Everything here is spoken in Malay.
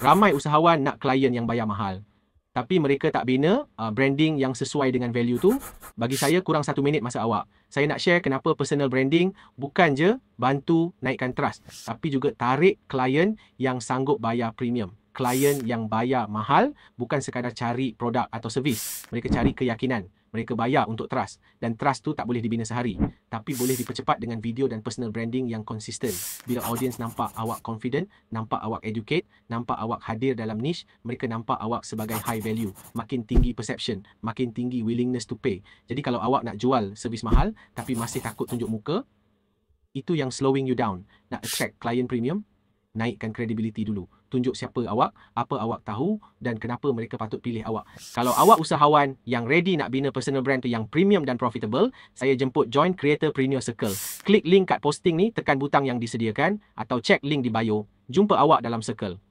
Ramai usahawan nak klien yang bayar mahal, tapi mereka tak bina branding yang sesuai dengan value tu. Bagi saya kurang 1 minit masa awak. Saya nak share kenapa personal branding bukan je bantu naikkan trust, tapi juga tarik klien yang sanggup bayar premium. Klien yang bayar mahal bukan sekadar cari produk atau servis. Mereka cari keyakinan. Mereka bayar untuk trust. Dan trust tu tak boleh dibina sehari, tapi boleh dipercepat dengan video dan personal branding yang konsisten. Bila audience nampak awak confident, nampak awak educate, nampak awak hadir dalam niche, mereka nampak awak sebagai high value. Makin tinggi perception, makin tinggi willingness to pay. Jadi kalau awak nak jual servis mahal tapi masih takut tunjuk muka, itu yang slowing you down. Nak attract client premium, naikkan credibility dulu. Tunjuk siapa awak, apa awak tahu dan kenapa mereka patut pilih awak. Kalau awak usahawan yang ready nak bina personal brand tu yang premium dan profitable, saya jemput join Creatorpreneur Circle. Klik link kat posting ni, tekan butang yang disediakan atau check link di bio. Jumpa awak dalam circle.